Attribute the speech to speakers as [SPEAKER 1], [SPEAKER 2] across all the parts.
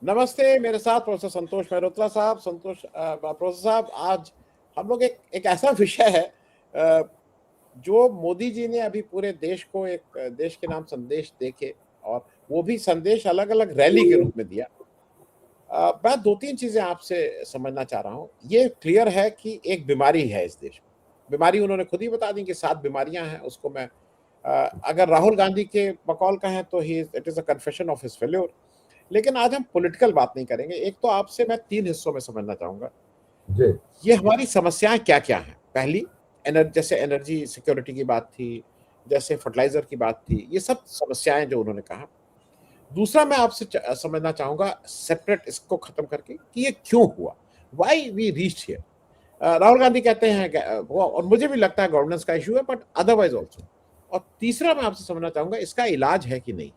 [SPEAKER 1] नमस्ते। मेरे साथ प्रोफेसर संतोष मेहरोत्रा साहब। प्रोफेसर साहब, आज हम लोग एक ऐसा विषय है जो मोदी जी ने अभी पूरे देश को एक देश के नाम संदेश देके, और वो भी संदेश अलग अलग रैली के रूप में दिया। मैं दो तीन चीजें आपसे समझना चाह रहा हूँ। ये क्लियर है कि एक बीमारी है इस देश में। बीमारी उन्होंने खुद ही बता दी कि 7 बीमारियां हैं। उसको मैं अगर राहुल गांधी के बकौल कहें तो he it is a confession of his failure. लेकिन आज हम पॉलिटिकल बात नहीं करेंगे। एक तो आपसे मैं 3 हिस्सों में समझना चाहूंगा
[SPEAKER 2] जी
[SPEAKER 1] ये हमारी समस्याएं क्या क्या हैं। पहली, जैसे एनर्जी सिक्योरिटी की बात थी, जैसे फर्टिलाइजर की बात थी, ये सब समस्याएं जो उन्होंने कहा। दूसरा, मैं आपसे समझना चाहूंगा सेपरेट इसको खत्म करके कि ये क्यों हुआ, why we reached here. Rahul Gandhi कहते हैं वो, और मुझे भी लगता है गवर्नेंस का इशू है, बट अदरवाइज ऑल्सो। और तीसरा, मैं आपसे समझना चाहूंगा इसका इलाज है कि नहीं।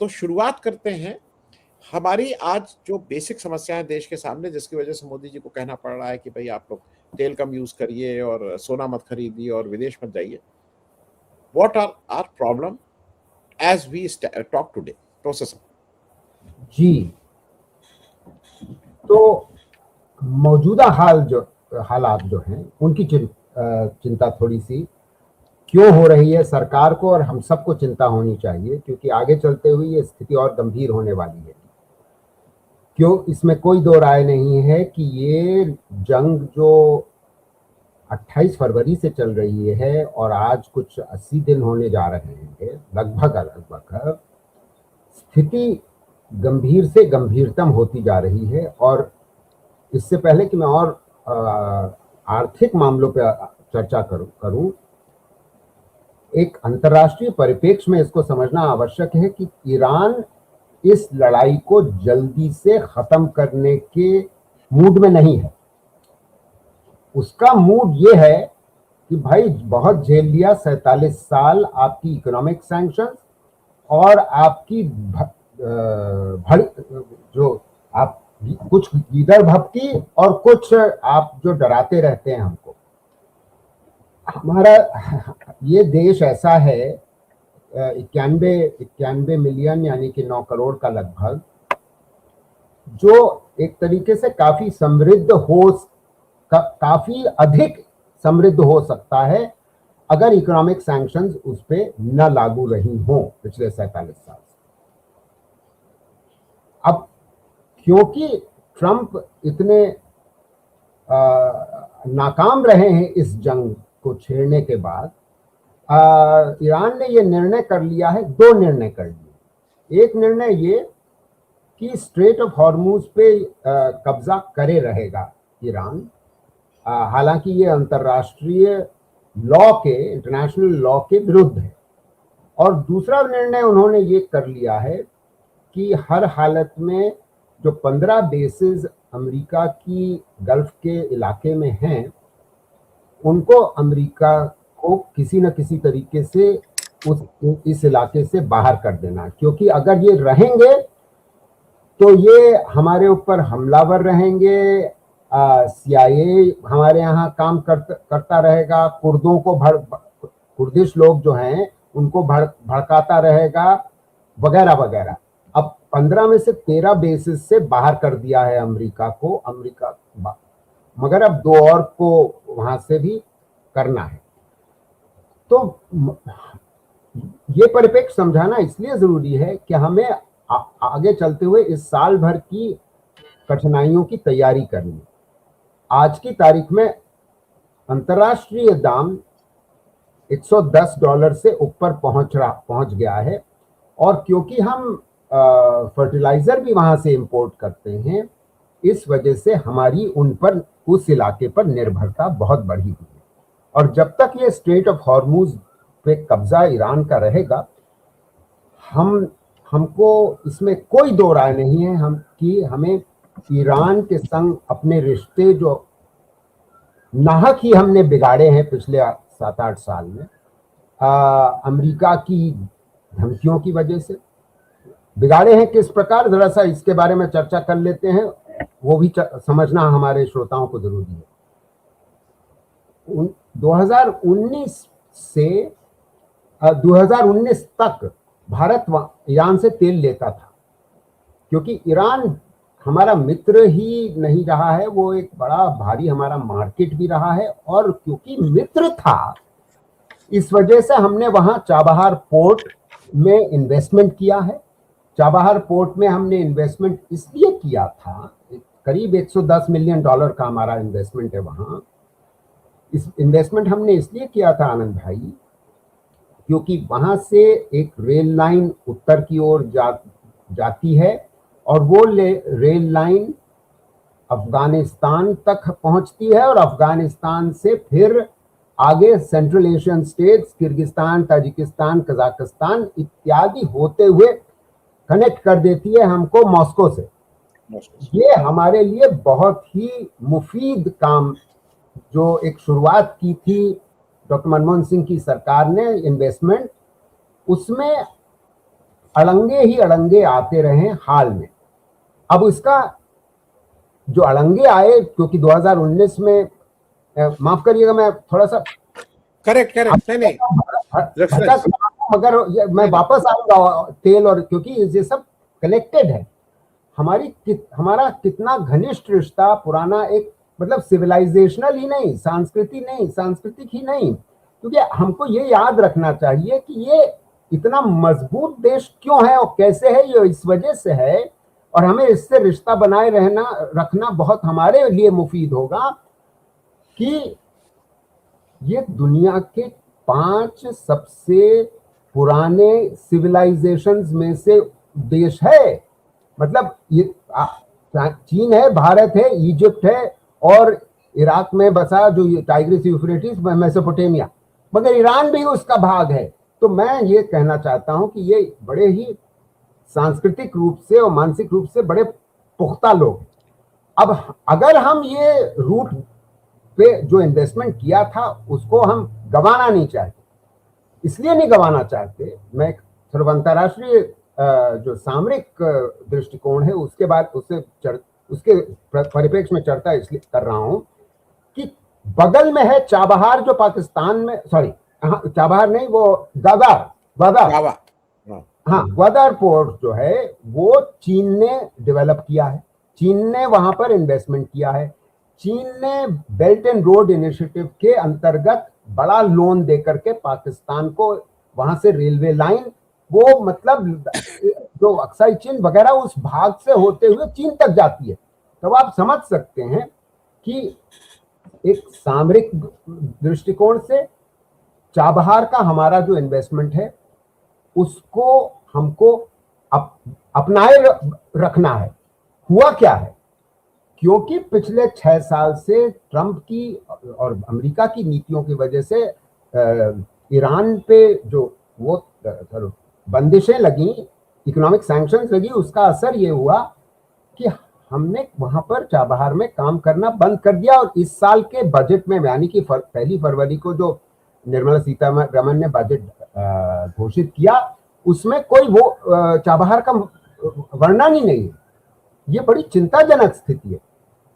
[SPEAKER 1] तो शुरुआत करते हैं। हमारी आज जो बेसिक समस्याएं देश के सामने, जिसकी वजह से मोदी जी को कहना पड़ रहा है कि भाई आप लोग तेल कम यूज करिए और सोना मत खरीदिए और विदेश मत जाइए। What are our problem as we talk today, process.
[SPEAKER 2] जी। तो मौजूदा हालात जो हैं उनकी चिंता थोड़ी सी क्यों हो रही है सरकार को, और हम सबको चिंता होनी चाहिए क्योंकि आगे चलते हुए ये स्थिति और गंभीर होने वाली है। क्यों, इसमें कोई दो राय नहीं है कि ये जंग जो 28 फरवरी से चल रही है और आज कुछ 80 दिन होने जा रहे हैं, लगभग स्थिति गंभीर से गंभीरतम होती जा रही है। और इससे पहले कि मैं और आर्थिक मामलों पर चर्चा करूं, एक अंतर्राष्ट्रीय परिप्रेक्ष्य में इसको समझना आवश्यक है कि ईरान इस लड़ाई को जल्दी से खत्म करने के मूड में नहीं है। उसका मूड ये है कि भाई बहुत झेल लिया, 47 साल आपकी इकोनॉमिक सैंक्शंस और आपकी जो आप कुछ इधर भपकी और कुछ आप जो डराते रहते हैं हमको। हमारा ये देश ऐसा है, 91 मिलियन यानी कि 9 करोड़ का लगभग, जो एक तरीके से काफी समृद्ध काफी अधिक समृद्ध हो सकता है अगर इकोनॉमिक सैंक्शंस उस पर न लागू रही हो पिछले 47 साल से। अब क्योंकि ट्रंप इतने नाकाम रहे हैं इस जंग को छेड़ने के बाद, ईरान ने ये निर्णय कर लिया है, दो निर्णय कर लिए। एक निर्णय ये कि स्ट्रेट ऑफ हॉर्मूज पे कब्जा करे रहेगा ईरान, हालांकि ये अंतर्राष्ट्रीय लॉ के, इंटरनेशनल लॉ के विरुद्ध है। और दूसरा निर्णय उन्होंने ये कर लिया है कि हर हालत में जो 15 बेसेस अमेरिका की गल्फ के इलाके में हैं, उनको अमेरिका को किसी न किसी तरीके से इस इलाके से बाहर कर देना, क्योंकि अगर ये रहेंगे तो ये हमारे ऊपर हमलावर रहेंगे। CIA हमारे यहाँ काम करता रहेगा, कुर्दों को कुर्दिश लोग जो हैं उनको भड़काता रहेगा, वगैरह वगैरह। अब 15 में से 13 बेसिस से बाहर कर दिया है अमेरिका, मगर अब 2 और को वहां से भी करना है। तो ये परिप्रेक्ष्य समझाना इसलिए जरूरी है कि हमें आगे चलते हुए इस साल भर की कठिनाइयों की तैयारी करनी। आज की तारीख में अंतर्राष्ट्रीय दाम $110 से ऊपर पहुंच गया है, और क्योंकि हम फर्टिलाइजर भी वहां से इंपोर्ट करते हैं, इस वजह से हमारी उस इलाके पर निर्भरता बहुत बढ़ी हुई है। और जब तक ये स्ट्रेट ऑफ हॉर्मूज पे कब्जा ईरान का रहेगा, हमको इसमें कोई दो राय नहीं है कि हमें ईरान के संग अपने रिश्ते जो नाहक ही हमने बिगाड़े हैं पिछले 7-8 साल में, अमेरिका की धमकियों की वजह से बिगाड़े हैं। किस प्रकार, जरा सा इसके बारे में चर्चा कर लेते हैं, वो भी समझना हमारे श्रोताओं को जरूरी है। 2019 से 2019 तक भारत ईरान से तेल लेता था, क्योंकि ईरान हमारा मित्र ही नहीं रहा है, वो एक बड़ा भारी हमारा मार्केट भी रहा है, और क्योंकि मित्र था इस वजह से हमने वहां चाबहार पोर्ट में इन्वेस्टमेंट किया है। चाबहार पोर्ट में हमने इन्वेस्टमेंट इसलिए किया था, करीब 110 मिलियन डॉलर का हमारा इन्वेस्टमेंट है वहां। इस इन्वेस्टमेंट हमने इसलिए किया था आनंद भाई, क्योंकि वहां से एक रेल लाइन उत्तर की ओर जाती है, और वो रेल लाइन अफगानिस्तान तक पहुंचती है, और अफगानिस्तान से फिर आगे central Asian states, Kyrgyzstan, Tajikistan, Kazakhstan इत्यादि होते हुए कनेक्ट कर देती है हमको मॉस्को से। ये हमारे लिए बहुत ही मुफीद काम, जो एक शुरुआत की थी डॉक्टर मनमोहन सिंह की सरकार ने इन्वेस्टमेंट, उसमें अड़ंगे ही अड़ंगे आते रहे हाल में। अब इसका जो अड़ंगे आए, क्योंकि 2019 में, माफ करिएगा मैं थोड़ा सा
[SPEAKER 1] करेक्ट नहीं
[SPEAKER 2] मगर मैं वापस आऊंगा तेल, और क्योंकि ये सब कनेक्टेड है। हमारा कितना घनिष्ठ रिश्ता पुराना, एक मतलब सिविलाइजेशनल ही नहीं, सांस्कृतिक ही नहीं, क्योंकि हमको ये याद रखना चाहिए कि ये इतना मजबूत देश क्यों है और कैसे है, ये इस वजह से है, और हमें इससे रिश्ता बनाए रखना बहुत हमारे लिए मुफीद होगा कि ये दुनिया के 5 सबसे पुराने सिविलाइजेशंस में से देश है। मतलब ये चीन है, भारत है, इजिप्ट है, और इराक में बसा जो टाइग्रिस यूफ्रेटिस, मेसोपोटामिया, मगर ईरान भी उसका भाग है। तो मैं ये कहना चाहता हूं कि ये बड़े ही सांस्कृतिक रूप से और मानसिक रूप से बड़े पुख्ता लोग। अब अगर हम ये रूट पे जो इन्वेस्टमेंट किया था उसको हम गंवाना नहीं चाहते। इसलिए नहीं गंवाना चाहते, मैं सिर्फ अंतर्राष्ट्रीय जो सामरिक दृष्टिकोण है उसके बाद उसके परिप्रेक्ष्य में चर्चा इसलिए कर रहा हूं कि बगल में है चाबहार, जो पाकिस्तान में, सॉरी चाबहार नहीं, वो ग्वादर, हाँ, ग्वादर पोर्ट जो है वो चीन ने डेवलप किया है, चीन ने वहां पर इन्वेस्टमेंट किया है। चीन ने बेल्ट एंड रोड इनिशिएटिव के अंतर्गत बड़ा लोन देकर के पाकिस्तान को वहां से रेलवे लाइन, वो मतलब जो अक्साई चीन वगैरह उस भाग से होते हुए चीन तक जाती है। तो आप समझ सकते हैं कि एक सामरिक दृष्टिकोण से चाबहार का हमारा जो इन्वेस्टमेंट है उसको हमको अपनाए रखना है। हुआ क्या है, क्योंकि पिछले 6 साल से ट्रंप की और अमेरिका की नीतियों की वजह से ईरान पे जो वो बंदिशें लगी, इकोनॉमिक सैंक्शंस लगी, उसका असर ये हुआ कि हमने वहां पर चाबहार में काम करना बंद कर दिया। और इस साल के बजट में, यानी कि 1 फरवरी को जो निर्मला सीतारमण ने बजट घोषित किया, उसमें कोई वो चाबहार का वर्णन ही नहीं है। ये बड़ी चिंताजनक स्थिति है।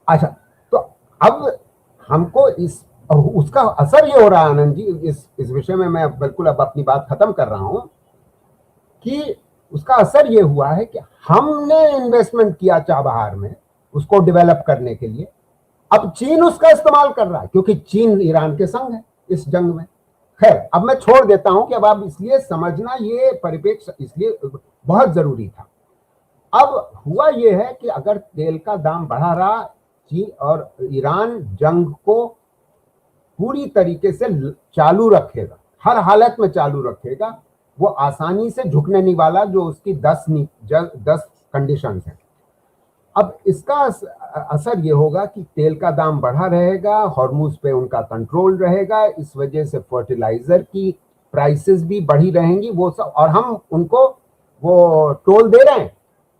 [SPEAKER 2] अच्छा, तो अब हमको उसका असर ये हो रहा है आनंद जी, इस विषय में मैं बिल्कुल अब अपनी बात खत्म कर रहा हूं कि उसका असर ये हुआ है कि हमने इन्वेस्टमेंट किया चाबहार में उसको डेवलप करने के लिए। अब चीन उसका इस्तेमाल कर रहा है, क्योंकि चीन ईरान के संग है इस जंग में। खैर, अब मैं छोड़ देता हूं कि अब आप इसलिए समझना ये परिप्रेक्ष्य इसलिए बहुत जरूरी था। अब हुआ ये है कि अगर तेल का दाम बढ़ा रहा, चीन और ईरान जंग को पूरी तरीके से चालू रखेगा, हर हालत में चालू रखेगा, वो आसानी से झुकने नहीं वाला, जो उसकी 10 कंडीशंस हैं। अब इसका असर ये होगा कि तेल का दाम बढ़ा रहेगा, हॉर्मुज पे उनका कंट्रोल रहेगा, इस वजह से फर्टिलाइजर की प्राइसेस भी बढ़ी रहेंगी, वो सब, और हम उनको वो टोल दे रहे हैं।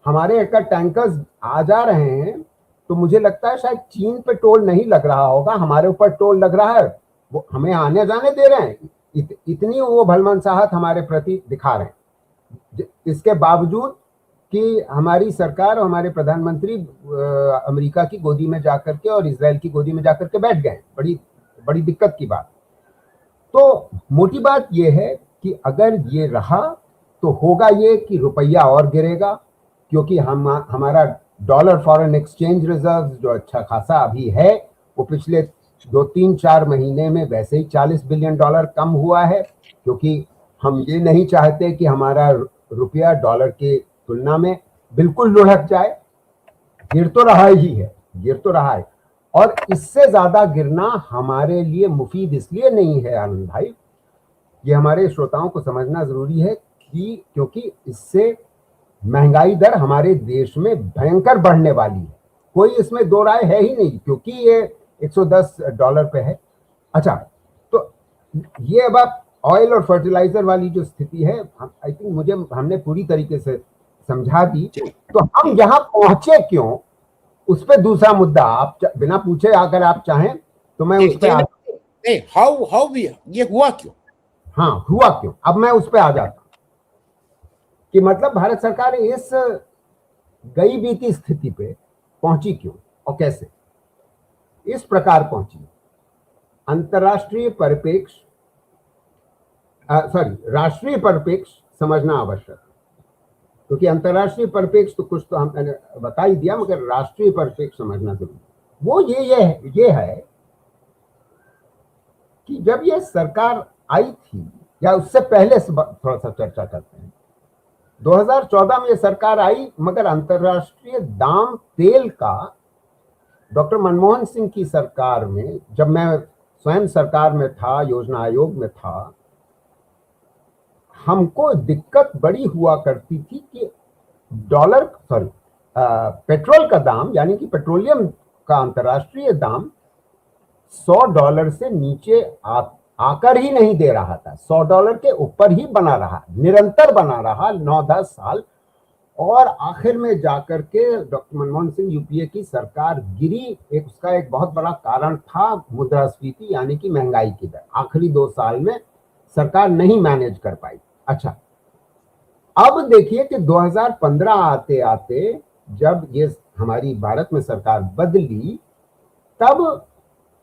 [SPEAKER 2] हमारे एक टैंकर्स आ जा रहे हैं, तो मुझे लगता है शायद चीन पे टोल नहीं लग रहा होगा, हमारे ऊपर टोल लग रहा है, वो हमें आने जाने दे रहे हैं। इतनी वो भलमनसाहत हमारे प्रति दिखा रहे हैं। इसके बावजूद कि हमारी सरकार और हमारे प्रधानमंत्री अमेरिका की गोदी में जाकर के और इजराइल की गोदी में जाकर के बैठ गए, बड़ी बड़ी दिक्कत की बात। तो मोटी बात यह है कि अगर ये रहा तो होगा ये कि रुपया और गिरेगा, क्योंकि हमारा डॉलर फॉरेन एक्सचेंज रिजर्व जो अच्छा खासा अभी है, वो पिछले 2-3-4 महीने में वैसे ही $40 बिलियन कम हुआ है, क्योंकि हम ये नहीं चाहते कि हमारा रुपया डॉलर की तुलना में बिल्कुल लुढ़क जाए। गिर तो रहा ही है, गिर तो रहा है, और इससे ज्यादा गिरना हमारे लिए मुफीद इसलिए नहीं है आनंद भाई, ये हमारे श्रोताओं को समझना जरूरी है कि क्योंकि इससे महंगाई दर हमारे देश में भयंकर बढ़ने वाली है, कोई इसमें दो राय है ही नहीं, क्योंकि ये $110 पे है। अच्छा, तो ये अब आप ऑयल और फर्टिलाइजर वाली जो स्थिति है, आई थिंक मुझे हमने पूरी तरीके से समझा दी। तो हम यहाँ पहुंचे क्यों, उस पर दूसरा मुद्दा आप बिना पूछे अगर आप चाहें तो मैं उस पर
[SPEAKER 1] हाउ ये हुआ क्यों,
[SPEAKER 2] हाँ हुआ क्यों, अब मैं उस पर आ जाता हूं कि मतलब भारत सरकार इस गई बीती स्थिति पे पहुंची क्यों और कैसे, इस प्रकार पहुंची। अंतरराष्ट्रीय परिप्रेक्ष्य, राष्ट्रीय परिप्रेक्ष्य समझना आवश्यक है, क्योंकि अंतरराष्ट्रीय परिप्रेक्ष्य तो कुछ तो हमने बता ही दिया, मगर राष्ट्रीय परिप्रेक्ष्य समझना जरूरी। वो ये है कि जब ये सरकार आई थी, या उससे पहले थोड़ा सा चर्चा करते हैं, 2014 में ये सरकार आई, मगर अंतरराष्ट्रीय दाम तेल का डॉक्टर मनमोहन सिंह की सरकार में, जब मैं स्वयं सरकार में था, योजना आयोग में था, हमको दिक्कत बड़ी हुआ करती थी कि पेट्रोल का दाम, यानी कि पेट्रोलियम का अंतरराष्ट्रीय दाम $100 से नीचे आकर ही नहीं दे रहा था, $100 के ऊपर ही बना रहा, निरंतर बना रहा 9-10 साल, और आखिर में जाकर के डॉक्टर मनमोहन सिंह यूपीए की सरकार गिरी। उसका एक बहुत बड़ा कारण था मुद्रास्फीति, यानी कि महंगाई की दर आखिरी 2 साल में सरकार नहीं मैनेज कर पाई। अच्छा, अब देखिए कि 2015 आते आते जब ये हमारी भारत में सरकार बदली, तब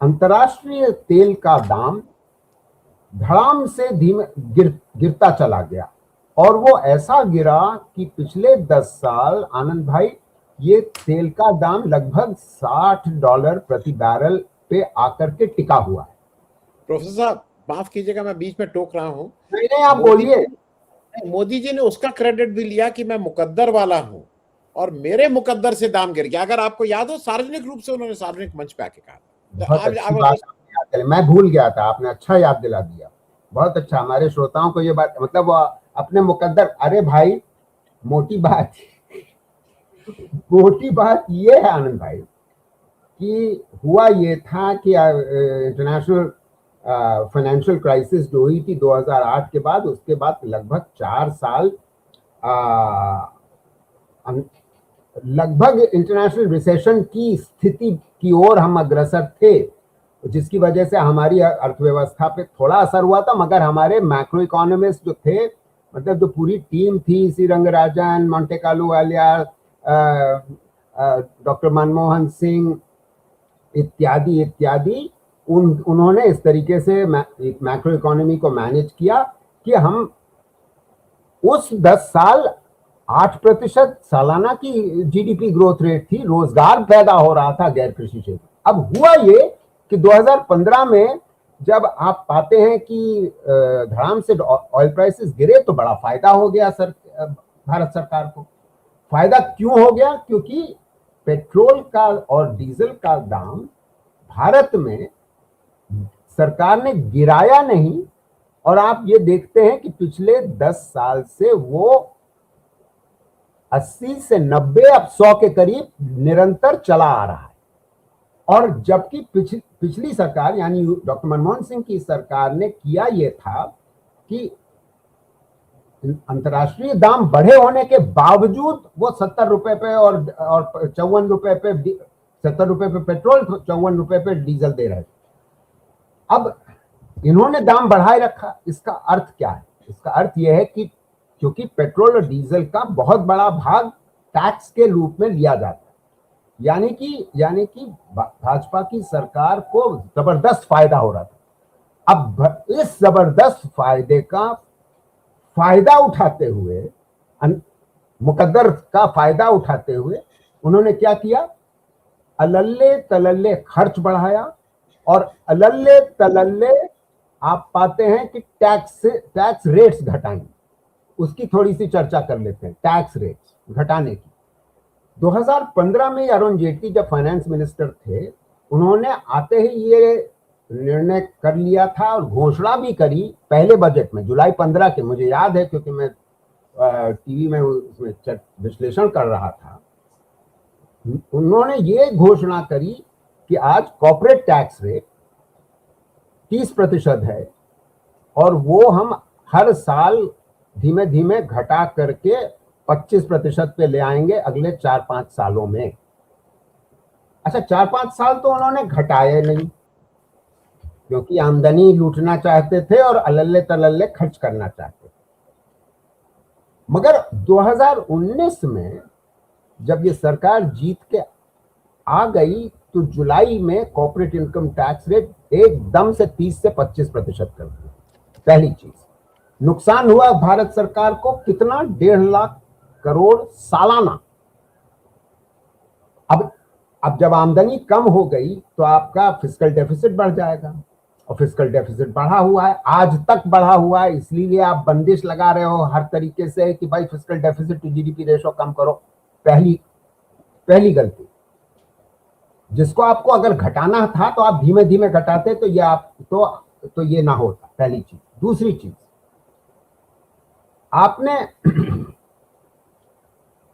[SPEAKER 2] अंतर्राष्ट्रीय तेल का दाम धड़ाम से गिरता चला गया, और वो ऐसा गिरा कि पिछले 10 साल आनंद भाई ये तेल का दाम लगभग $60 प्रति बैरल पे आकर के टिका हुआ है।
[SPEAKER 1] प्रोफेसर साहब माफ कीजिएगा, मैं बीच में टोक रहा हूँ।
[SPEAKER 2] नहीं, आप बोलिए।
[SPEAKER 1] मोदी जी ने उसका क्रेडिट भी लिया कि मैं मुकद्दर वाला हूं और मेरे मुकद्दर से दाम गिर गया। अगर आपको याद हो, सार्वजनिक रूप से उन्होंने सार्वजनिक मंच पे आके कहा।
[SPEAKER 2] मैं भूल गया था, आपने अच्छा याद दिला दिया, बहुत अच्छा। हमारे श्रोताओं को ये बात, मतलब अपने मुकद्दर, अरे भाई मोटी बात ये है आनंद भाई कि हुआ ये था कि इंटरनेशनल फाइनेंशियल क्राइसिस जो हुई थी 2008 के बाद, उसके बाद लगभग 4 साल लगभग इंटरनेशनल रिसेशन की स्थिति की ओर हम अग्रसर थे, जिसकी वजह से हमारी अर्थव्यवस्था पे थोड़ा असर हुआ था, मगर हमारे मैक्रो इकोनॉमिस्ट जो थे, मतलब जो पूरी टीम थी, सी रंगराजन, मोंटे कार्लो वालिया, डॉक्टर मनमोहन सिंह इत्यादि इत्यादि, उन्होंने इस तरीके से एक मैक्रो इकोनॉमी को मैनेज किया कि हम उस 10 साल 8% सालाना की जीडीपी ग्रोथ रेट थी, रोजगार पैदा हो रहा था गैर कृषि क्षेत्र। अब हुआ ये कि 2015 में जब आप पाते हैं कि धड़ाम से ऑयल प्राइसेस गिरे, तो बड़ा फायदा हो गया भारत सरकार को। फायदा क्यों हो गया? क्योंकि पेट्रोल का और डीजल का दाम भारत में सरकार ने गिराया नहीं, और आप ये देखते हैं कि पिछले 10 साल से वो 80 से 90, अब 100 के करीब निरंतर चला आ रहा है। और जबकि पिछली सरकार, यानी डॉक्टर मनमोहन सिंह की सरकार ने किया ये था कि अंतर्राष्ट्रीय दाम बढ़े होने के बावजूद वो 70 रुपए पे और 54 रुपए पे, 70 रुपए पे पेट्रोल, 54 रुपए पे डीजल दे रहे थे। अब इन्होंने दाम बढ़ाए रखा। इसका अर्थ क्या है? इसका अर्थ यह है कि क्योंकि पेट्रोल और डीजल का बहुत बड़ा भाग टैक्स के रूप में लिया जाता है, यानी कि भाजपा की सरकार को जबरदस्त फायदा हो रहा था। अब इस जबरदस्त फायदे का फायदा उठाते हुए मुकद्दर का फायदा उठाते हुए उन्होंने क्या किया, अल्ले तलल्ले खर्च बढ़ाया और अल्ले तलल्ले आप पाते हैं कि टैक्स रेट्स घटाएंगे। उसकी थोड़ी सी चर्चा कर लेते हैं, टैक्स रेट्स घटाने की। 2015 में अरुण जेटली जब फाइनेंस मिनिस्टर थे, उन्होंने आते ही ये निर्णय कर लिया था और घोषणा भी करी पहले बजट में, जुलाई 15 के, मुझे याद है क्योंकि मैं टीवी में उसमें विश्लेषण कर रहा था। उन्होंने ये घोषणा करी कि आज कॉर्पोरेट टैक्स रेट 30% है और वो हम हर साल धीमे धीमे घटा करके 25% पे ले आएंगे अगले 4-5 सालों में। अच्छा, 4-5 साल तो उन्होंने घटाए नहीं, क्योंकि आमदनी लूटना चाहते थे और अल्ले तलल्ले खर्च करना चाहते थे। मगर 2019 में जब ये सरकार जीत के आ गई तो जुलाई में कॉर्पोरेट इनकम टैक्स रेट एकदम से 30 से 25% कर दिया। पहली चीज, नुकसान हुआ भारत सरकार को कितना, 1.5 लाख करोड़ सालाना। अब जब आमदनी कम हो गई तो आपका फिस्कल डेफिसिट बढ़ जाएगा, और फिस्कल डेफिसिट बढ़ा हुआ है, आज तक बढ़ा हुआ है, इसलिए आप बंदिश लगा रहे हो हर तरीके से कि भाई fiscal deficit to GDP ratio कम करो। पहली गलती, जिसको आपको अगर घटाना था तो आप धीमे धीमे घटाते तो ये आप तो ये ना होता, पहली चीज। दूसरी चीज, आपने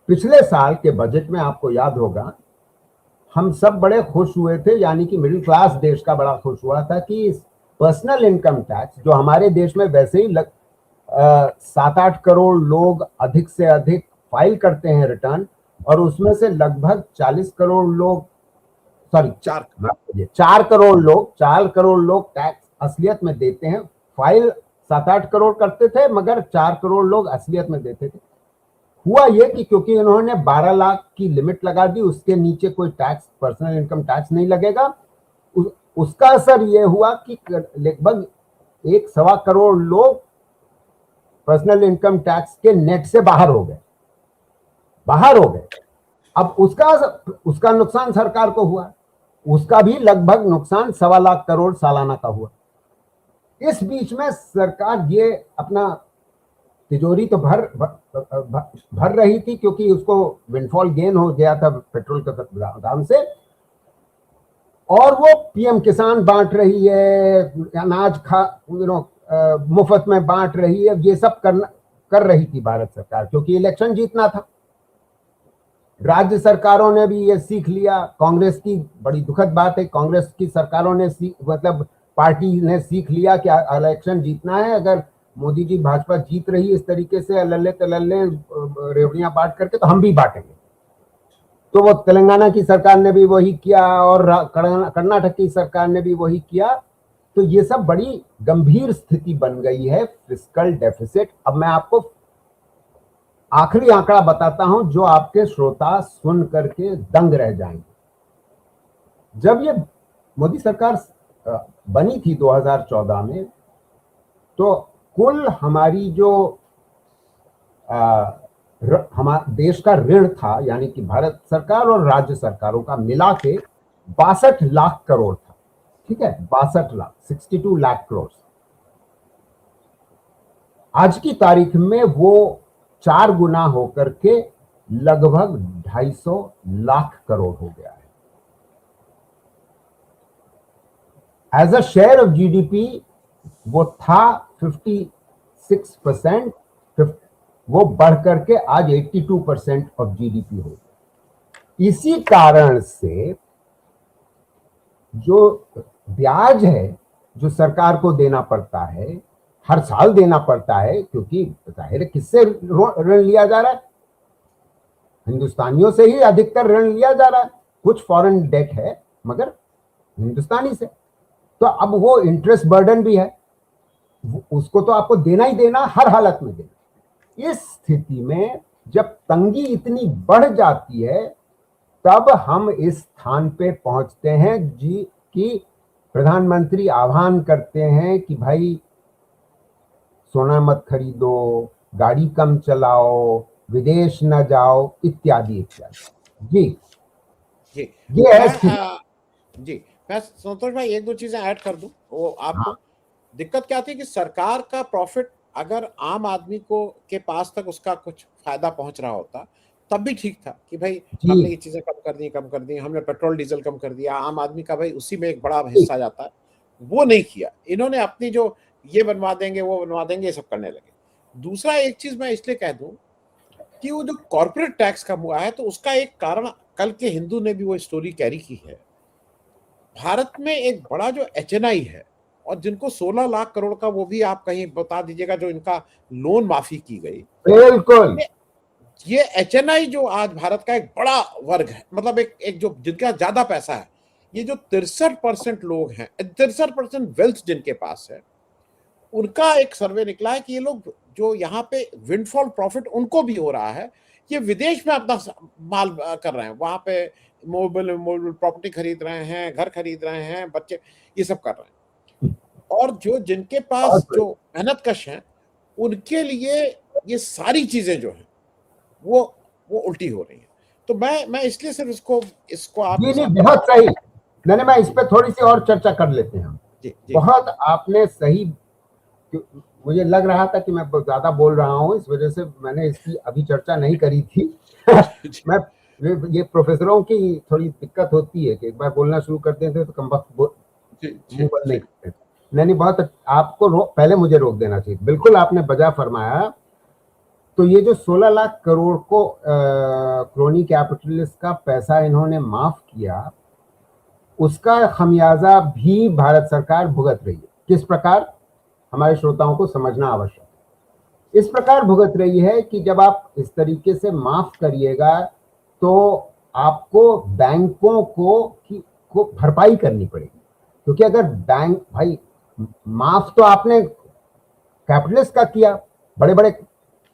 [SPEAKER 2] पिछले साल के बजट में आपको याद होगा, हम सब बड़े खुश हुए थे, यानी कि मिडिल क्लास देश का बड़ा खुश हुआ था कि पर्सनल इनकम टैक्स, जो हमारे देश में वैसे ही 7-8 करोड़ लोग अधिक से अधिक फाइल करते हैं रिटर्न, और उसमें से लगभग 40 करोड़ लोग, सॉरी 4 करोड़ लोग टैक्स असलियत में देते हैं। फाइल 7-8 करोड़ करते थे, मगर 4 करोड़ लोग असलियत में देते थे। हुआ ये कि क्योंकि उन्होंने 12 लाख की लिमिट लगा दी, उसके नीचे कोई टैक्स, पर्सनल इनकम टैक्स नहीं लगेगा। उसका असर ये हुआ कि लगभग 1-1.25 करोड़ लोग पर्सनल इनकम टैक्स के नेट से बाहर हो गए। अब उसका नुकसान सरकार को हुआ, उसका भी लगभग नुकसान 1.25 लाख करोड़ सालाना का हुआ। इस बीच में सरकार ये अपना तिजोरी तो भर रही थी, क्योंकि उसको विंडफॉल गेन हो गया था पेट्रोल के दाम से, और वो पीएम किसान बांट रही है, अनाज मुफ्त में बांट रही है, ये सब कर रही थी भारत सरकार, क्योंकि इलेक्शन जीतना था। राज्य सरकारों ने भी ये सीख लिया। कांग्रेस की बड़ी दुखद बात है, कांग्रेस की सरकारों ने मतलब पार्टी ने सीख लिया कि इलेक्शन जीतना है, अगर मोदी जी भाजपा जीत रही इस तरीके से अल्ले तलल्ले रेवड़ियां बांट करके, तो हम भी बांटेंगे। तो वो तेलंगाना की सरकार ने भी वही किया और कर्नाटक की सरकार ने भी वही किया। तो ये सब बड़ी गंभीर स्थिति बन गई है, फिस्कल डेफिसिट। अब मैं आपको आखिरी आंकड़ा बताता हूं जो आपके श्रोता सुन करके दंग रह जाएंगे। जब ये मोदी सरकार बनी थी 2014 में, तो कुल हमारी जो हमारे देश का ऋण था, यानी कि भारत सरकार और राज्य सरकारों का मिला के 62 लाख करोड़ था। ठीक है, 62 लाख, 62 लाख करोड़। आज की तारीख में वो 4 गुना होकर के लगभग 250 लाख करोड़ हो गया है। As a share of GDP वो था 56%, वो बढ़ करके आज 82% ऑफ जीडीपी हो गया। इसी कारण से जो ब्याज है जो सरकार को देना पड़ता है, हर साल देना पड़ता है, क्योंकि जाहिर है किससे ऋण लिया जा रहा है, हिंदुस्तानियों से ही अधिकतर ऋण लिया जा रहा है। कुछ फॉरेन डेट है मगर हिंदुस्तानी से, तो अब वो इंटरेस्ट बर्डन भी है, उसको तो आपको देना ही देना, हर हालत में देना। इस स्थिति में जब तंगी इतनी बढ़ जाती है, तब हम इस स्थान पे पहुंचते हैं जी कि प्रधानमंत्री आह्वान करते हैं कि भाई सोना मत खरीदो, गाड़ी कम चलाओ, विदेश न जाओ, इत्यादि इत्यादि। जी
[SPEAKER 1] जी
[SPEAKER 2] ये है
[SPEAKER 1] मैं
[SPEAKER 2] स्थिति।
[SPEAKER 1] जी मैं संतोष भाई एक दो चीजें ऐड कर दूं वो
[SPEAKER 2] हाँ
[SPEAKER 1] आपको। दिक्कत क्या थी कि सरकार का प्रॉफिट अगर आम आदमी को के पास तक उसका कुछ फायदा पहुंच रहा होता तब भी ठीक था कि भाई
[SPEAKER 2] जी
[SPEAKER 1] हमने ये चीजें कम कर दी, हमने पेट्रोल डीजल कम कर दिया, आम आदमी का भाई उसी में एक बड़ा
[SPEAKER 2] जी
[SPEAKER 1] हिस्सा जाता है। वो नहीं किया इन्होंने, अपनी जो ये बनवा देंगे वो बनवा देंगे ये सब करने लगे। दूसरा एक चीज मैं इसलिए कह दूं कि वो जो कॉर्पोरेट टैक्स कम हुआ है तो उसका एक कारण कल के हिंदू ने भी वो स्टोरी कैरी की है। भारत में एक बड़ा जो एचएनआई है और जिनको 16 लाख करोड़ का, वो भी आप कहीं बता दीजिएगा, जो इनका लोन माफी की गई,
[SPEAKER 2] बिल्कुल।
[SPEAKER 1] ये ये एचएनआई जो आज भारत का एक बड़ा वर्ग है, मतलब एक एक जो जिनका ज्यादा पैसा है, ये जो 63% लोग हैं, 63% वेल्थ जिनके पास है, उनका एक सर्वे निकला है कि ये लोग जो यहाँ पे विंडफॉल प्रॉफिट उनको भी हो रहा है, ये विदेश में अपना माल कर रहे हैं, वहां पे मोबाइल मोबाइल प्रॉपर्टी खरीद रहे हैं, घर खरीद रहे हैं, बच्चे ये सब कर रहे हैं। और जो जिनके
[SPEAKER 2] बहुत
[SPEAKER 1] पास
[SPEAKER 2] बढ़िया।
[SPEAKER 1] जो मेहनतकश हैं उनके लिए ये सारी चीजें जो हैं वो वो उल्टी हो रही हैं। तो मैं इसलिए सिर्फ इसको इसको
[SPEAKER 2] जी
[SPEAKER 1] आपके
[SPEAKER 2] नहीं,
[SPEAKER 1] सामने
[SPEAKER 2] बहुत
[SPEAKER 1] रखा।
[SPEAKER 2] सही। नहीं मैं इस पे थोड़ी सी और चर्चा कर लेते हैं हम।
[SPEAKER 1] जी जी
[SPEAKER 2] बहुत आपने सही। मुझे लग रहा था कि मैं ज्यादा बोल रहा हूँ, इस वजह से मैंने इसकी अभी चर्चा नहीं करी थी।
[SPEAKER 1] जी
[SPEAKER 2] मैं ये प्रोफेसरों की थोड़ी दिक्कत होती है कि एक बार बोलना शुरू कर देते तो कम वक्त
[SPEAKER 1] जी जी
[SPEAKER 2] मुंह बंद नहीं
[SPEAKER 1] जी
[SPEAKER 2] करते। नहीं बहुत आपको पहले मुझे रोक देना चाहिए, बिल्कुल आपने बजा फरमाया। तो ये जो 16 लाख करोड़ को क्रोनी कैपिटलिस्ट का पैसा इन्होंने माफ किया, उसका खमियाजा भी भारत सरकार भुगत रही है। किस प्रकार, हमारे श्रोताओं को समझना आवश्यक है। इस प्रकार भुगत रही है कि जब आप इस तरीके से माफ करिएगा तो आपको बैंकों को भरपाई करनी पड़ेगी। क्योंकि अगर बैंक भाई, माफ तो आपने कैपिटलिस्ट का किया, बड़े बड़े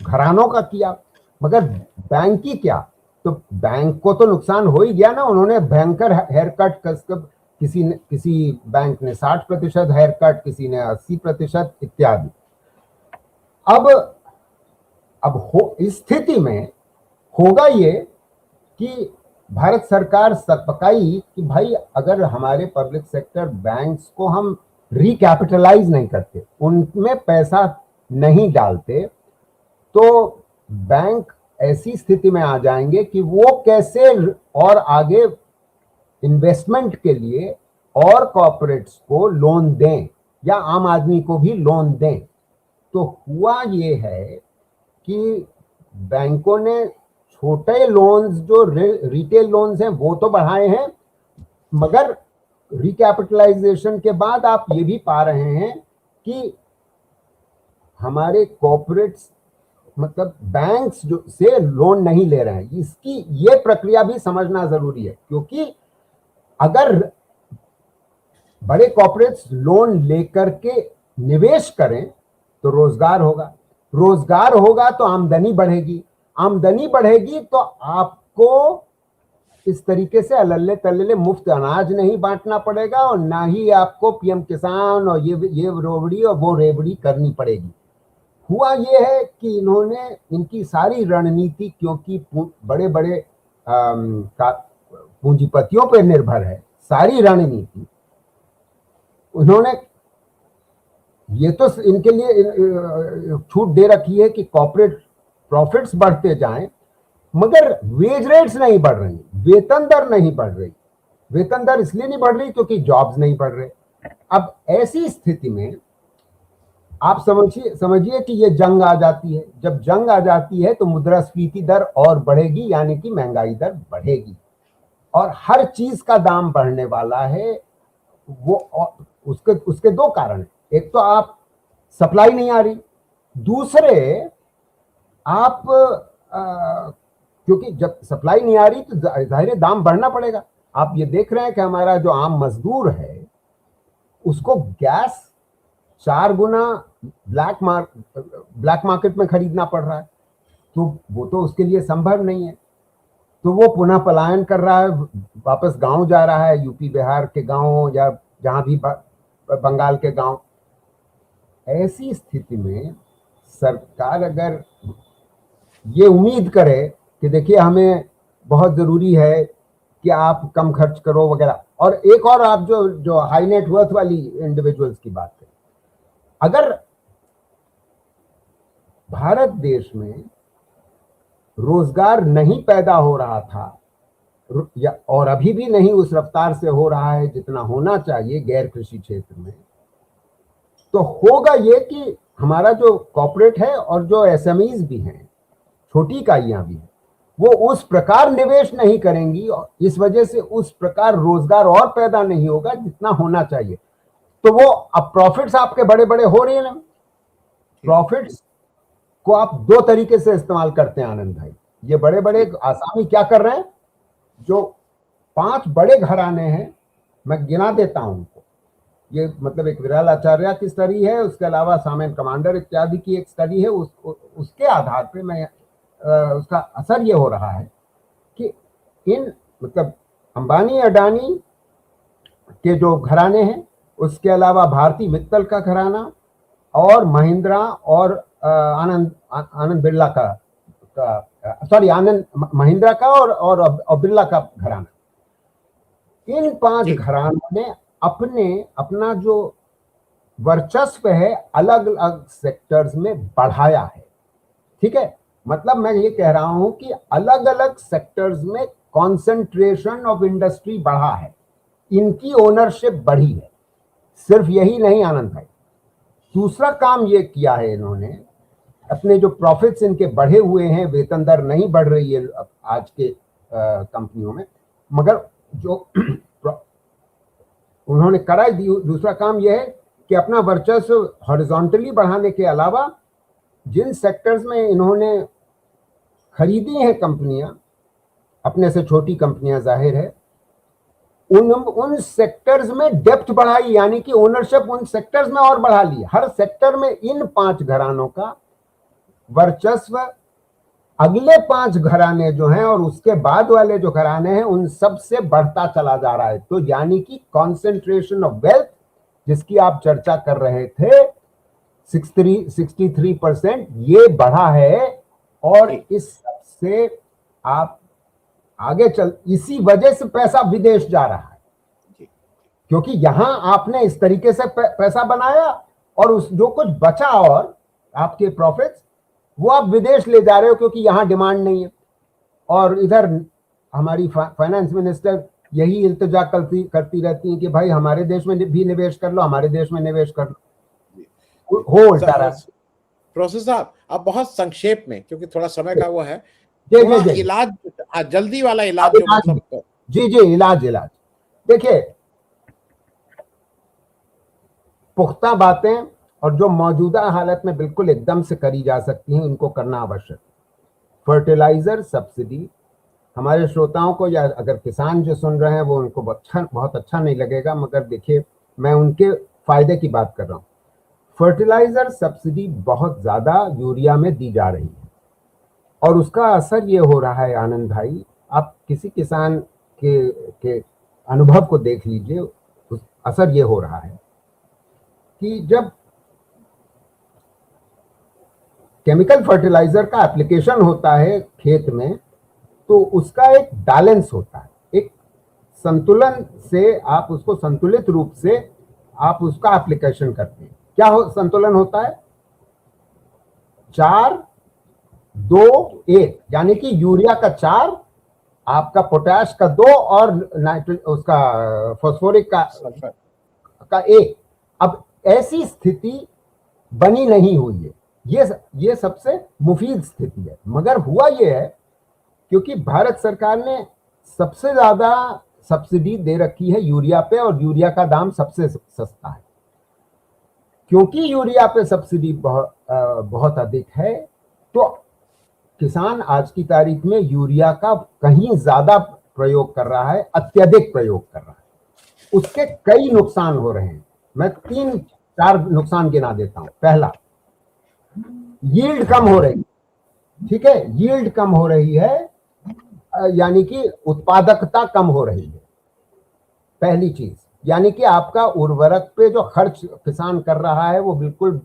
[SPEAKER 2] घरानों का किया, मगर बैंक की क्या, तो बैंक को तो नुकसान हो ही गया ना। उन्होंने भयंकर हेयर कट, किसी बैंक ने 60% हेयर कट, किसी ने 80% इत्यादि। अब इस स्थिति में होगा ये कि भारत सरकार सकपकाई कि भाई अगर हमारे पब्लिक सेक्टर बैंक्स को हम रिकैपिटलाइज नहीं करते, उनमें पैसा नहीं डालते, तो बैंक ऐसी स्थिति में आ जाएंगे कि वो कैसे और आगे इन्वेस्टमेंट के लिए और कॉर्पोरेट्स को लोन दें या आम आदमी को भी लोन दें। तो हुआ ये है कि बैंकों ने छोटे लोन्स, जो रिटेल लोन्स हैं, वो तो बढ़ाए हैं, मगर रिकैपिटलाइजेशन के बाद आप ये भी पा रहे हैं कि हमारे कॉर्पोरेट्स, मतलब बैंक्स जो से लोन नहीं ले रहे हैं। इसकी ये प्रक्रिया भी समझना जरूरी है, क्योंकि अगर बड़े कॉर्पोरेट्स लोन लेकर के निवेश करें तो रोजगार होगा, रोजगार होगा तो आमदनी बढ़ेगी, आमदनी बढ़ेगी तो आपको इस तरीके से अलल्ले तल्ले मुफ्त अनाज नहीं बांटना पड़ेगा, और ना ही आपको पीएम किसान और ये रोबड़ी और वो रेबड़ी करनी पड़ेगी। हुआ ये है कि इन्होंने इनकी सारी रणनीति, क्योंकि बड़े बड़े पूंजीपतियों पर निर्भर है सारी रणनीति, उन्होंने ये तो इनके लिए छूट दे रखी है कि कॉर्पोरेट प्रॉफिट्स बढ़ते जाएं, मगर वेज रेट्स नहीं बढ़ रही, वेतन दर नहीं बढ़ रही। वेतन दर इसलिए नहीं बढ़ रही क्योंकि जॉब्स नहीं बढ़ रहे। अब ऐसी स्थिति में आप समझिए कि ये जंग आ जाती है। जब जंग आ जाती है तो मुद्रास्फीति दर और बढ़ेगी, यानी कि महंगाई दर बढ़ेगी, और हर चीज का दाम बढ़ने वाला है। वो उसके उसके दो कारण हैं। एक तो आप सप्लाई नहीं आ रही, दूसरे आप क्योंकि जब सप्लाई नहीं आ रही तो जाहिर है दाम बढ़ना पड़ेगा। आप ये देख रहे हैं कि हमारा जो आम मजदूर है उसको गैस 4 गुना ब्लैक मार्केट में खरीदना पड़ रहा है, तो वो तो उसके लिए संभव नहीं है। तो वो पुनः पलायन कर रहा है, वापस गांव जा रहा है, यूपी बिहार के गांव या जहां भी बंगाल के गांव। ऐसी स्थिति में सरकार अगर ये उम्मीद करे कि देखिए हमें बहुत जरूरी है कि आप कम खर्च करो वगैरह। और एक और आप जो जो हाई नेट वर्थ वाली इंडिविजुअल्स की बात करें, अगर भारत देश में रोजगार नहीं पैदा हो रहा था या और अभी भी नहीं उस रफ्तार से हो रहा है जितना होना चाहिए गैर कृषि क्षेत्र में, तो होगा ये कि हमारा जो कॉर्पोरेट है और जो एसएमईज भी हैं, छोटी इकाइयां भी हैं, वो उस प्रकार निवेश नहीं करेंगी और इस वजह से उस प्रकार रोजगार और पैदा नहीं होगा जितना होना चाहिए। तो वो अब प्रॉफिट्स आपके बड़े बड़े हो रहे हैं ना, प्रॉफिट्स को आप दो तरीके से इस्तेमाल करते हैं आनंद भाई। ये बड़े बड़े आसामी क्या कर रहे हैं, जो 5 बड़े घराने हैं, मैं गिना देता हूं उनको, ये मतलब एक विरल आचार्य की स्टडी है, उसके अलावा सामेन कमांडर इत्यादि की एक स्टडी है, उसके आधार पे मैं उसका असर ये हो रहा है कि इन मतलब अंबानी अडानी के जो घराने हैं, उसके अलावा भारती मित्तल का घराना और महिंद्रा और आनंद बिरला का सॉरी आनंद महिंद्रा का और बिरला का घराना, इन 5 घरानों ने अपना जो वर्चस्व है अलग अलग सेक्टर्स में बढ़ाया है। ठीक है, मतलब मैं ये कह रहा हूं कि अलग अलग सेक्टर्स में कॉन्सेंट्रेशन ऑफ इंडस्ट्री बढ़ा है, इनकी ओनरशिप बढ़ी है। सिर्फ यही नहीं आनंद भाई, दूसरा काम ये किया है इन्होंने, अपने जो प्रॉफिट्स इनके बढ़े हुए हैं, वेतन दर नहीं बढ़ रही है आज के कंपनियों में, मगर जो उन्होंने करा दूसरा काम यह है कि अपना वर्चस्व हॉरिजॉन्टली बढ़ाने के अलावा जिन सेक्टर्स में इन्होंने खरीदी हैं कंपनियां, अपने से छोटी कंपनियां जाहिर है, उन सेक्टर्स में डेप्थ बढ़ाई, यानी कि ओनरशिप उन सेक्टर्स में और बढ़ा ली। हर सेक्टर में इन 5 घरानों का वर्चस्व अगले 5 घराने जो हैं और उसके बाद वाले जो घराने हैं उन सब से बढ़ता चला जा रहा है। तो यानी कि कॉन्सेंट्रेशन ऑफ वेल्थ जिसकी आप चर्चा कर रहे थे 63% ये बढ़ा है, और इस सब से आप आगे चल, इसी वजह से पैसा विदेश जा रहा है, क्योंकि यहां आपने इस तरीके से पैसा बनाया और उस जो कुछ बचा और आपके प्रॉफिट्स वो आप विदेश ले जा रहे हो क्योंकि यहां डिमांड नहीं है। और इधर हमारी फाइनेंस मिनिस्टर यही इल्तिजा करती रहती है कि भाई हमारे देश में भी निवेश कर लो, हमारे देश में निवेश कर लो, हो उल्टा रहा है।
[SPEAKER 1] प्रोफेसर साहब आप बहुत संक्षेप में, क्योंकि थोड़ा समय का वो है, इलाज जल्दी वाला इलाज जो मतलब
[SPEAKER 2] जी इलाज देखिए, पुख्ता बातें और जो मौजूदा हालत में बिल्कुल एकदम से करी जा सकती हैं उनको करना आवश्यक। फर्टिलाइजर सब्सिडी, हमारे श्रोताओं को या अगर किसान जो सुन रहे हैं वो उनको बहुत अच्छा नहीं लगेगा, मगर देखिए मैं उनके फायदे की बात कर रहा हूं। फर्टिलाइजर सब्सिडी बहुत ज्यादा यूरिया में दी जा रही है और उसका असर ये हो रहा है आनंद भाई, आप किसी किसान के अनुभव को देख लीजिए, असर ये हो रहा है कि जब केमिकल फर्टिलाइजर का एप्लीकेशन होता है खेत में तो उसका एक बैलेंस होता है, एक संतुलन से आप उसको संतुलित रूप से आप उसका एप्लीकेशन करते हैं। क्या संतुलन होता है? 4, 2, 1, यानी कि यूरिया का 4, आपका पोटैश का 2 और उसका फॉस्फोरिक का 1। अब ऐसी स्थिति बनी नहीं हुई है, ये सबसे मुफीद स्थिति है। मगर हुआ ये है क्योंकि भारत सरकार ने सबसे ज्यादा सब्सिडी दे रखी है यूरिया पे और यूरिया का दाम सबसे सस्ता है। क्योंकि यूरिया पे सब्सिडी बहुत अधिक है तो किसान आज की तारीख में यूरिया का कहीं ज्यादा प्रयोग कर रहा है, अत्यधिक प्रयोग कर रहा है। उसके कई नुकसान हो रहे हैं, मैं 3-4 नुकसान गिना देता हूं। पहला, यील्ड कम हो रही, ठीक है, यील्ड कम हो रही है, यानी कि उत्पादकता कम हो रही है, पहली चीज। यानी कि आपका उर्वरक पे जो खर्च किसान कर रहा है वो बिल्कुल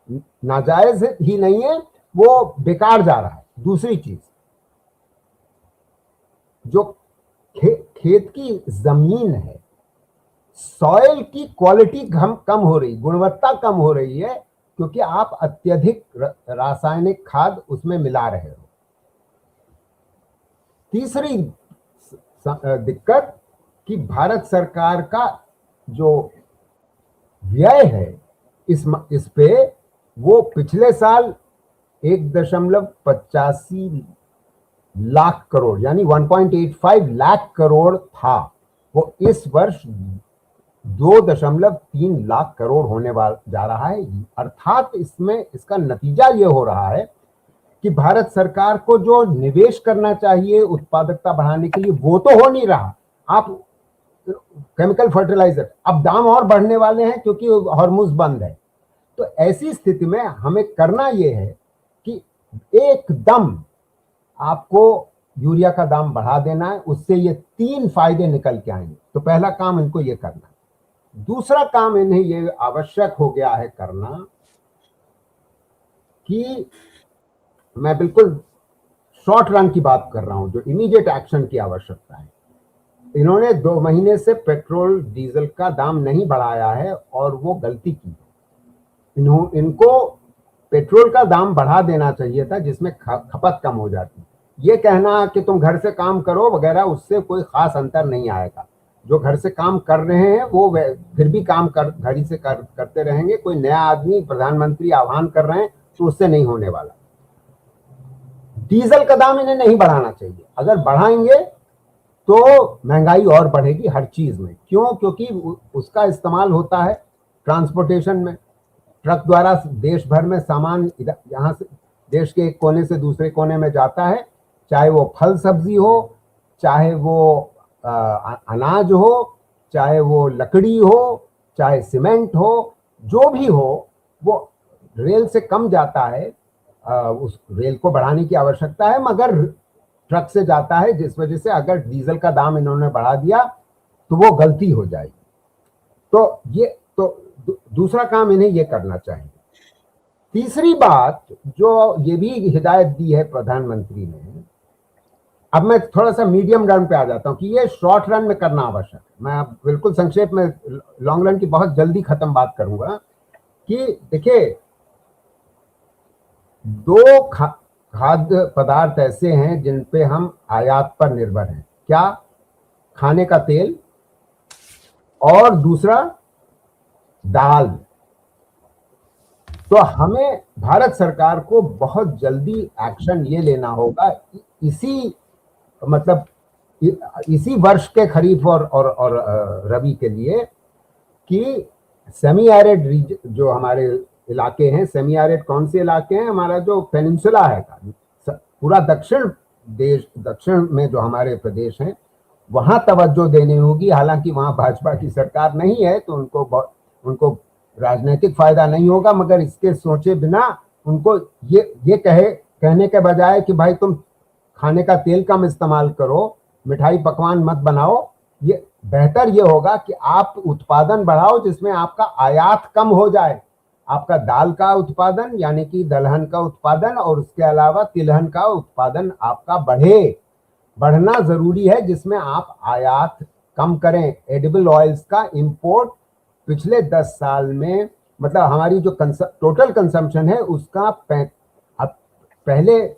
[SPEAKER 2] नाजायज ही नहीं है वो बेकार जा रहा है। दूसरी चीज, जो खेत की जमीन है, सॉइल की क्वालिटी कम हो रही, गुणवत्ता कम हो रही है, क्योंकि आप अत्यधिक रासायनिक खाद उसमें मिला रहे हो। तीसरी दिक्कत कि भारत सरकार का जो व्यय है इस पे, वो पिछले साल 1.85 लाख करोड़ यानी 1.85 लाख करोड़ था, वो इस वर्ष 2.3 लाख करोड़ होने वाला जा रहा है। अर्थात इसमें इसका नतीजा ये हो रहा है कि भारत सरकार को जो निवेश करना चाहिए उत्पादकता बढ़ाने के लिए, वो तो हो नहीं रहा। आप केमिकल फर्टिलाइजर, अब दाम और बढ़ने वाले हैं क्योंकि हॉर्मुज बंद है। तो ऐसी स्थिति में हमें करना यह है कि एकदम आपको यूरिया का दाम बढ़ा देना है, उससे ये 3 फायदे निकल के आएंगे। तो पहला काम इनको ये करना है। दूसरा काम इन्हें ये आवश्यक हो गया है करना कि मैं बिल्कुल शॉर्ट रन की बात कर रहा हूं, जो इमीडिएट एक्शन की आवश्यकता है। इन्होंने 2 महीने से पेट्रोल डीजल का दाम नहीं बढ़ाया है और वो गलती की है। इनको पेट्रोल का दाम बढ़ा देना चाहिए था, जिसमें खपत कम हो जाती। ये कहना कि तुम घर से काम करो वगैरह, उससे कोई खास अंतर नहीं आएगा। जो घर से काम कर रहे हैं वो फिर भी काम घड़ी से करते रहेंगे। कोई नया आदमी प्रधानमंत्री आह्वान कर रहे हैं तो उससे नहीं होने वाला। डीजल का दाम इन्हें नहीं बढ़ाना चाहिए। अगर बढ़ाएंगे तो महंगाई और बढ़ेगी हर चीज में। क्यों? क्योंकि उसका इस्तेमाल होता है ट्रांसपोर्टेशन में। ट्रक द्वारा देश भर में सामान यहाँ से देश के एक कोने से दूसरे कोने में जाता है, चाहे वो फल सब्जी हो, चाहे वो अनाज हो, चाहे वो लकड़ी हो, चाहे सीमेंट हो, जो भी हो, वो रेल से कम जाता है। उस रेल को बढ़ाने की आवश्यकता है, मगर ट्रक से जाता है, जिस वजह से अगर डीजल का दाम इन्होंने बढ़ा दिया तो वो गलती हो जाएगी। तो ये दूसरा काम इन्हें ये करना चाहिए। तीसरी बात जो ये भी हिदायत दी है प्रधानमंत्री ने, अब मैं थोड़ा सा मीडियम रन पे आ जाता हूं कि ये शॉर्ट रन में करना आवश्यक है। मैं बिल्कुल संक्षेप में लॉन्ग रन की बहुत जल्दी खत्म बात करूंगा कि देखिए, 2 खाद्य पदार्थ ऐसे हैं जिन पे हम आयात पर निर्भर हैं। क्या? खाने का तेल और दूसरा दाल। तो हमें भारत सरकार को बहुत जल्दी एक्शन ये लेना होगा इसी वर्ष के खरीफ और रबी के लिए कि सेमी एरिड जो हमारे इलाके हैं, सेमी एरिड कौन से इलाके हैं? हमारा जो पेनिनसुला है, पूरा दक्षिण में जो हमारे प्रदेश हैं, वहां तवज्जो देनी होगी। हालांकि वहां भाजपा की सरकार नहीं है तो उनको राजनीतिक फायदा नहीं होगा, मगर इसके सोचे बिना उनको ये कहने के बजाय कि भाई तुम खाने का तेल कम इस्तेमाल करो, मिठाई पकवान मत बनाओ, ये बेहतर ये होगा कि आप उत्पादन बढ़ाओ जिसमें आपका आयात कम हो जाए। आपका दाल का उत्पादन यानी कि दलहन का उत्पादन और उसके अलावा तिलहन का उत्पादन आपका बढ़ना जरूरी है, जिसमें आप आयात कम करें। एडिबल ऑयल्स का इंपोर्ट पिछले 10 साल में, मतलब हमारी जो टोटल कंजम्पशन है उसका पहले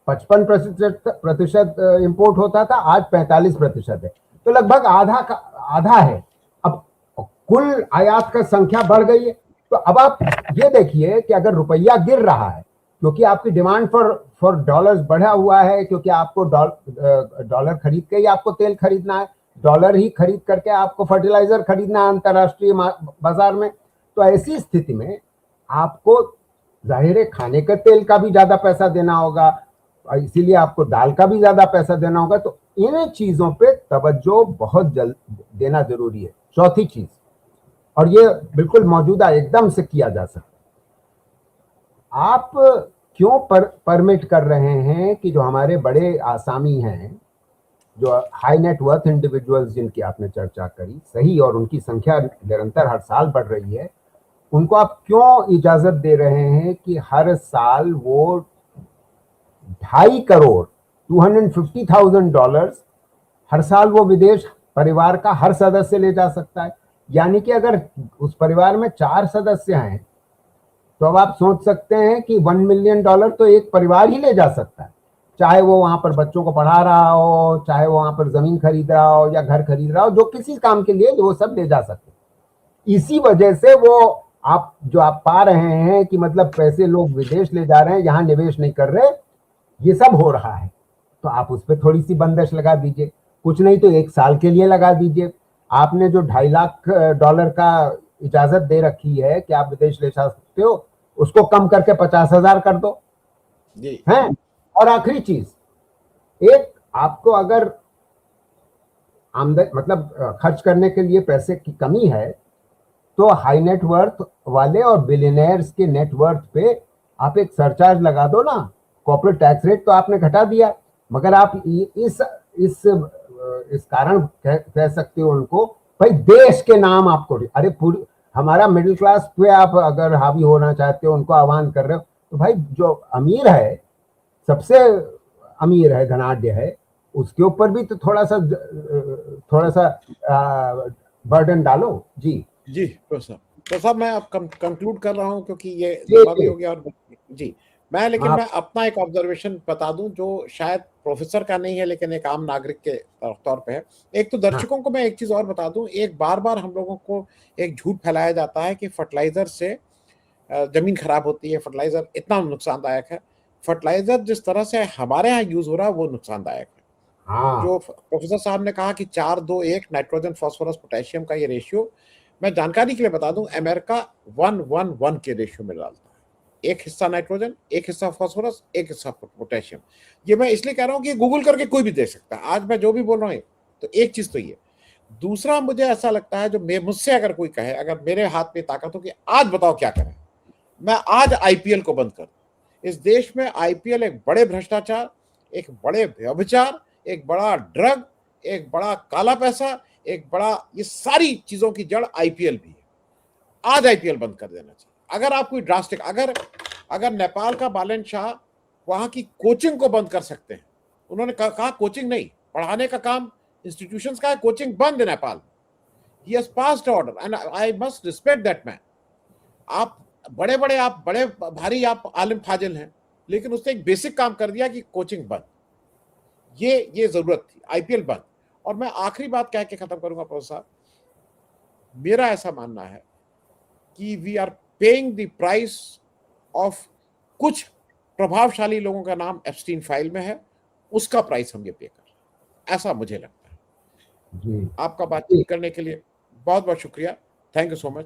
[SPEAKER 2] 55% इंपोर्ट होता था, आज 45% है। तो लगभग आधा है। अब कुल आयात का संख्या बढ़ गई है। तो अब आप ये देखिए कि अगर रुपया गिर रहा है क्योंकि आपकी डिमांड फॉर डॉलर्स बढ़ा हुआ है, क्योंकि आपको डॉलर खरीद के ही आपको तेल खरीदना है, डॉलर ही खरीद करके आपको फर्टिलाइजर खरीदना है अंतरराष्ट्रीय बाजार में। तो ऐसी स्थिति में आपको जाहिर है खाने के तेल का भी ज्यादा पैसा देना होगा, इसीलिए आपको दाल का भी ज्यादा पैसा देना होगा। तो इन चीजों पे तवज्जो बहुत जल्द देना जरूरी है। चौथी चीज, और ये बिल्कुल मौजूदा एकदम से किया जा सकता, आप क्यों परमिट कर रहे हैं कि जो हमारे बड़े आसामी हैं, जो हाई नेट वर्थ इंडिविजुअल्स जिनकी आपने चर्चा करी, सही, और उनकी संख्या निरंतर हर साल बढ़ रही है, उनको आप क्यों इजाजत दे रहे हैं कि हर साल वो 2.5 करोड़ $250,000 हर साल वो विदेश परिवार का हर सदस्य ले जा सकता है। यानी कि अगर उस परिवार में 4 सदस्य हैं तो अब आप सोच सकते हैं कि $1 मिलियन तो एक परिवार ही ले जा सकता है, चाहे वो वहां पर बच्चों को पढ़ा रहा हो, चाहे वो वहां पर जमीन खरीद रहा हो या घर खरीद रहा हो, जो किसी काम के लिए वो सब ले जा सकते हैं। इसी वजह से वो आप पा रहे हैं कि मतलब पैसे लोग विदेश ले जा रहे हैं, यहां निवेश नहीं कर रहे, ये सब हो रहा है। तो आप उस पर थोड़ी सी बंदिश लगा दीजिए, कुछ नहीं तो 1 साल के लिए लगा दीजिए। आपने जो $2.5 लाख का इजाजत दे रखी है कि आप विदेश ले जा सकते हो, उसको कम करके 50,000 कर दो
[SPEAKER 1] जी
[SPEAKER 2] हैं। और आखिरी चीज, एक आपको अगर आमदन मतलब खर्च करने के लिए पैसे की कमी है तो हाई नेटवर्थ वाले और बिलियनर्स के नेटवर्थ पे आप एक सरचार्ज लगा दो ना। कॉर्पोरेट टैक्स रेट तो आपने घटा दिया, मगर आप इस कारण कह सकते हो उनको, भाई देश के नाम आपको, अरे पूरी हमारा मिडिल क्लास पे आप अगर हावी होना चाहते हो, उनको आह्वान कर रहे हो, तो भाई जो अमीर है, सबसे अमीर है, धनाढ्य है, उसके ऊपर भी तो थोड़ा सा बर्डन डालो। जी
[SPEAKER 1] जी तो साहब मैं अब कंक्लूड कर रहा हूं क्योंकि ये
[SPEAKER 2] जी
[SPEAKER 1] लंबा भी
[SPEAKER 2] जी
[SPEAKER 1] हो गया। और जी लेकिन
[SPEAKER 2] आप
[SPEAKER 1] मैं अपना एक ऑब्जर्वेशन बता दूं जो शायद प्रोफेसर का नहीं है लेकिन एक आम नागरिक के तौर पे है। एक तो
[SPEAKER 2] हाँ
[SPEAKER 1] दर्शकों को मैं एक चीज और बता दूं, एक बार बार हम लोगों को एक झूठ फैलाया जाता है कि फर्टिलाइजर से जमीन खराब होती है, फर्टिलाइजर इतना नुकसानदायक है। फर्टिलाइजर जिस तरह से हमारे यहाँ यूज हो रहा है वो नुकसानदायक है।
[SPEAKER 2] हाँ
[SPEAKER 1] जो प्रोफेसर साहब ने कहा कि 4-2-1 नाइट्रोजन फास्फोरस पोटेशियम का ये रेशियो, मैं जानकारी के लिए बता दूं, अमेरिका 1-1-1 के रेशियो में डालता है। एक हिस्सा नाइट्रोजन, एक हिस्सा फास्फोरस, एक हिस्सा पोटेशियम। ये मैं इसलिए कह रहा हूं कि गूगल करके कोई भी देख सकता है। आज मैं जो भी बोल रहा हूं, तो एक चीज तो ये। दूसरा, मुझे ऐसा लगता है, जो मुझसे अगर कोई कहे, अगर मेरे हाथ में ताकत हो कि आज बताओ क्या करें, मैं आज आईपीएल को बंद कर दूं। इस देश में आईपीएल एक बड़े भ्रष्टाचार, एक बड़े व्यभिचार, एक बड़ा ड्रग, एक बड़ा काला पैसा, एक बड़ा, ये सारी चीजों की जड़ आईपीएल भी है। आज आईपीएल बंद कर देना चाहिए। अगर आप कोई ड्रास्टिक, अगर नेपाल का बालन शाह वहां की कोचिंग को बंद कर सकते हैं, उन्होंने कहा कोचिंग नहीं, पढ़ाने का काम इंस्टीट्यूशंस का है, कोचिंग बंद है Nepal. He has passed order and I must respect that man. आप बड़े भारी आप आलिम फाजिल हैं, लेकिन उसने एक बेसिक काम कर दिया कि कोचिंग बंद। ये जरूरत थी, आईपीएल बंद। और मैं आखिरी बात कह के खत्म करूंगा प्रोफेसर साहब, मेरा ऐसा मानना है कि we are paying the price of, कुछ प्रभावशाली लोगों का नाम एप्स्टीन फाइल में है, उसका प्राइस हम ये पे कर रहे हैं, ऐसा मुझे लगता है।
[SPEAKER 2] जी
[SPEAKER 1] आपका बातचीत करने के लिए बहुत बहुत शुक्रिया। Thank you so much.